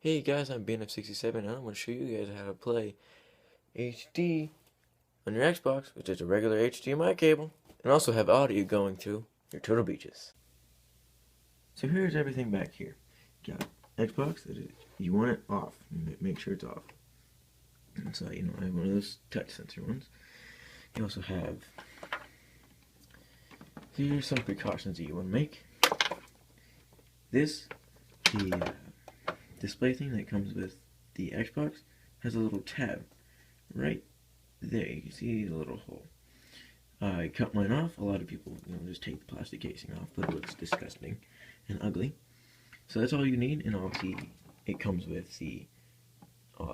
Hey guys, I'm BNF67 and I'm going to show you guys how to play HD on your Xbox, which is a regular HDMI cable, and also have audio going through your TurtleBeaches. So here's everything back here. You got Xbox, you want it off, make sure it's off. So, I have one of those touch sensor ones. You also have, here's some precautions that you want to make. The display thing that comes with the Xbox has a little tab right there. You can see the little hole. I cut mine off. A lot of people just take the plastic casing off, but it looks disgusting and ugly. So that's all you need, and obviously it comes with the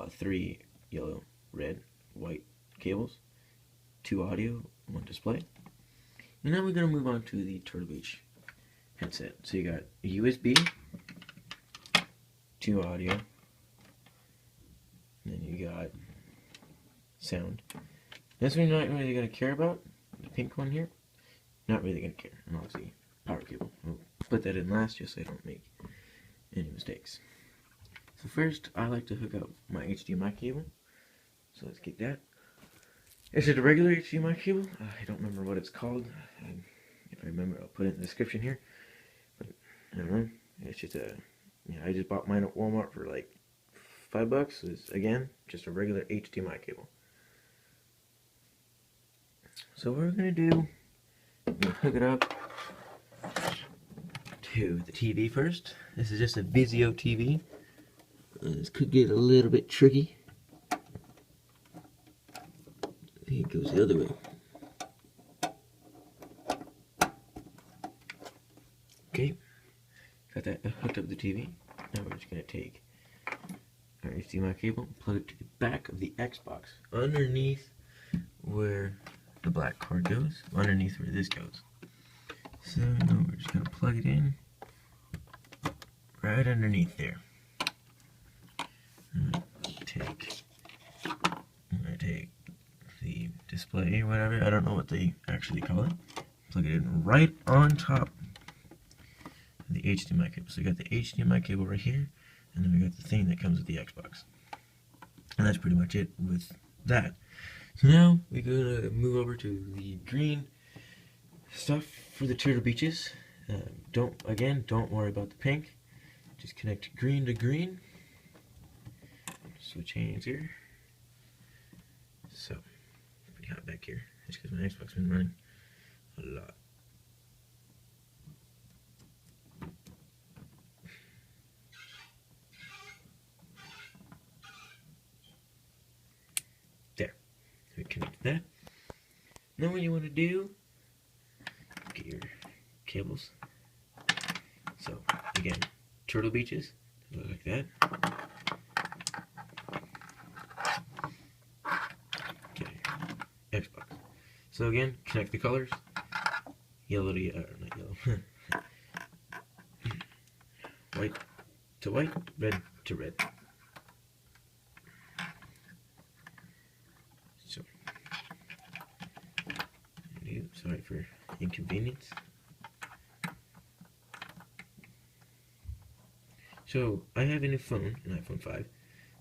3 yellow, red, white cables, 2 audio, 1 display. And now we're going to move on to the TurtleBeach headset. So you got a USB, 2 audio, and then you got sound. This one you're not really going to care about, the pink one here, not really going to care. And obviously, power cable. We'll put that in last just so I don't make any mistakes. So first, I like to hook up my HDMI cable. So let's get that. Is it a regular HDMI cable? I don't remember what it's called. If I remember, I'll put it in the description here. But I don't know. It's just I just bought mine at Walmart for like $5. It's, again, just a regular HDMI cable. So what we're going to do, we're going to hook it up to the TV first. This is just a Vizio TV. This could get a little bit tricky. I think it goes the other way. Okay, got that hooked up to the TV. Now we're just going to take our HDMI cable, plug it to the back of the Xbox, underneath where the black cord goes, underneath where this goes. So we're just going to plug it in right underneath there. I'm going to take the display or whatever, I don't know what they actually call it, plug it in right on top of the HDMI cable. So we got the HDMI cable right here, and then we got the thing that comes with the Xbox. And that's pretty much it with that. So now we're going to move over to the green stuff for the TurtleBeaches. Don't worry about the pink. Just connect green to green. Switch hands here. So, pretty hot back here. Just because my Xbox has been running a lot. There. We connect that. Now what you want to do, get your cables. So, again, TurtleBeaches, look like that. Xbox. So again, connect the colors. Yellow to not yellow. White to white, red to red. So, sorry for inconvenience. So I have a new phone, an iPhone 5.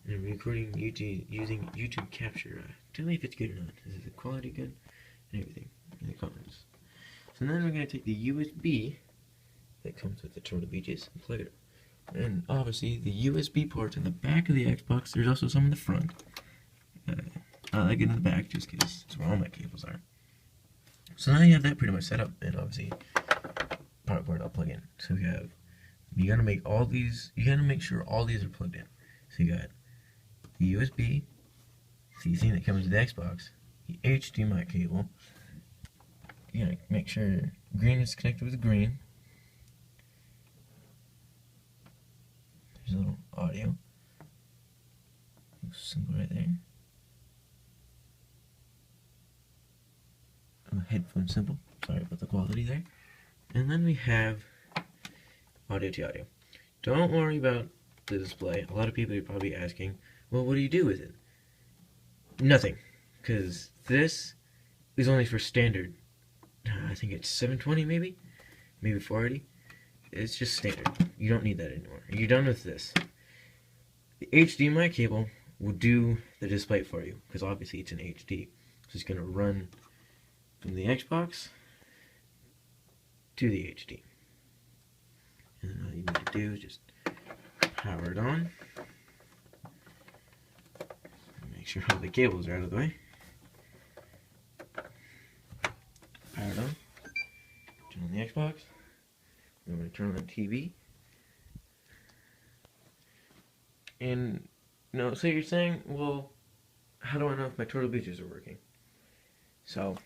And I'm recording using YouTube Capture. Tell me if it's good or not. Is the quality good? And everything in the comments. So then we're going to take the USB that comes with the TurtleBeaches and plug it. And obviously the USB ports in the back of the Xbox. There's also some in the front. I like it in the back just because it's where all my cables are. So now you have that pretty much set up, and obviously power cord I'll plug in. So we have, you gotta make sure all these are plugged in. So you got the USB, the thing that comes with the Xbox, the HDMI cable. You gotta make sure green is connected with green. There's a little audio symbol right there. A headphone symbol. Sorry about the quality there. And then we have audio to audio. Don't worry about the display. A lot of people are probably asking, well, what do you do with it? Nothing, because this is only for standard. I think it's 720 maybe 480. It's just standard. You don't need that anymore. You're done with this. The HDMI cable will do the display for you, because obviously it's in HD. So it's going to run from the Xbox to the HD. And then all you need to do is just power it on. Make sure all the cables are out of the way. Power it on. Turn on the Xbox. I'm going to turn on the TV. And, so you're saying, well, how do I know if my TurtleBeaches are working? So,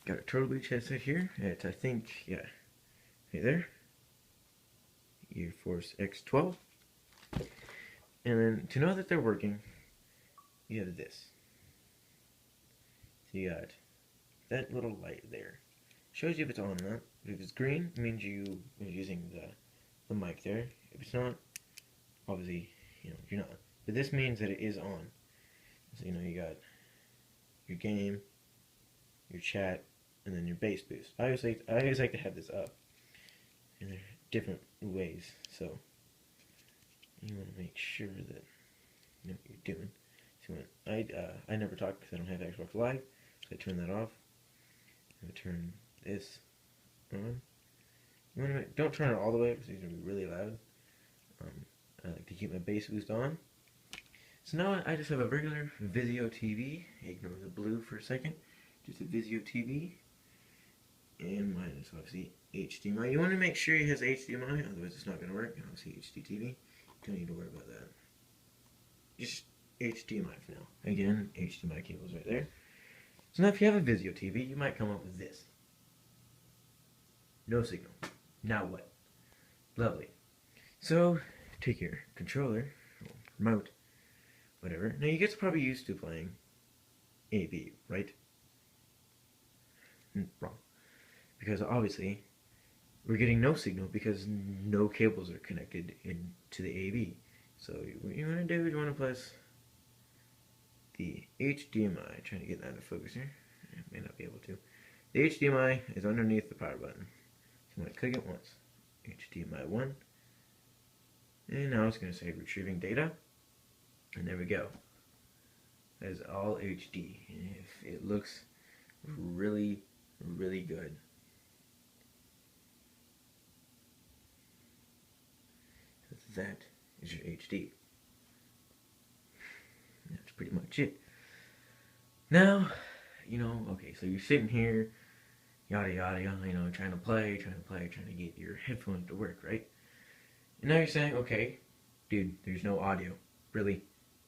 got a TurtleBeach headset here. It's, I think, yeah, right there. Air Force X12. And then, to know that they're working, you have this. So you got that little light there. Shows you if it's on or not. If it's green, it means you're using the mic there. If it's not, obviously, you're not. But this means that it is on. So, you got your game, your chat, and then your bass boost. I always like to have this up. And there are different ways. So, you want to make sure that you know what you're doing. So I never talk because I don't have Xbox Live. So I turn that off. I turn this on. Don't turn it all the way because it's going to be really loud. I like to keep my bass boost on. So now I just have a regular Vizio TV. Ignore the blue for a second. Just a Vizio TV. And mine is obviously HDMI. You want to make sure it has HDMI, otherwise it's not going to work. And obviously HD TV. Don't need to worry about that. Just HDMI for now. Again, HDMI cable's right there. So now if you have a Vizio TV, you might come up with this. No signal. Now what? Lovely. So, take your controller, or remote, whatever. Now you guys are probably used to playing AV, right? Wrong. Because obviously, we're getting no signal because no cables are connected into the AV. So what you want to do is you want to press the HDMI. Trying to get that into focus here. I may not be able to. The HDMI is underneath the power button. So I'm going to click it once. HDMI 1. And now it's going to say retrieving data. And there we go. That is all HD. And it looks really, really good. That is your HD. That's pretty much it. Now, okay, so you're sitting here, yada yada yada, trying to play, trying to get your headphones to work, right? And now you're saying, okay, dude, there's no audio. Really?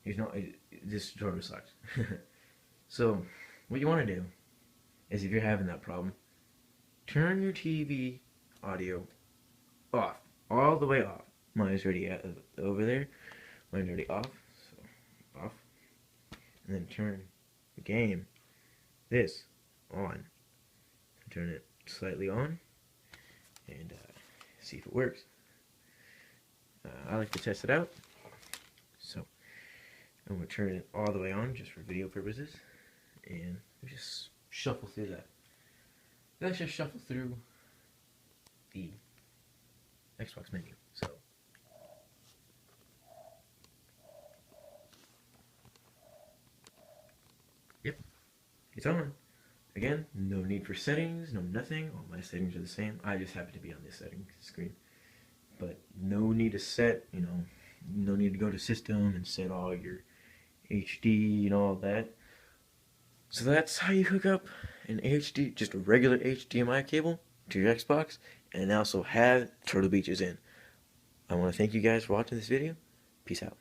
This tutorial sucks. So, what you want to do is, if you're having that problem, turn your TV audio off, all the way off. Mine's already over there. Mine's already off, so off. And then turn the game, this, on. Turn it slightly on, and see if it works. I like to test it out, so I'm going to turn it all the way on just for video purposes, and we just shuffle through that. Let's just shuffle through the Xbox menu. So. Yep, it's on. Again, no need for settings, no nothing. All my settings are the same. I just happen to be on this settings screen. But no need to set, no need to go to system and set all your HD and all that. So that's how you hook up an HD, just a regular HDMI cable to your Xbox, and also have TurtleBeaches in. I want to thank you guys for watching this video. Peace out.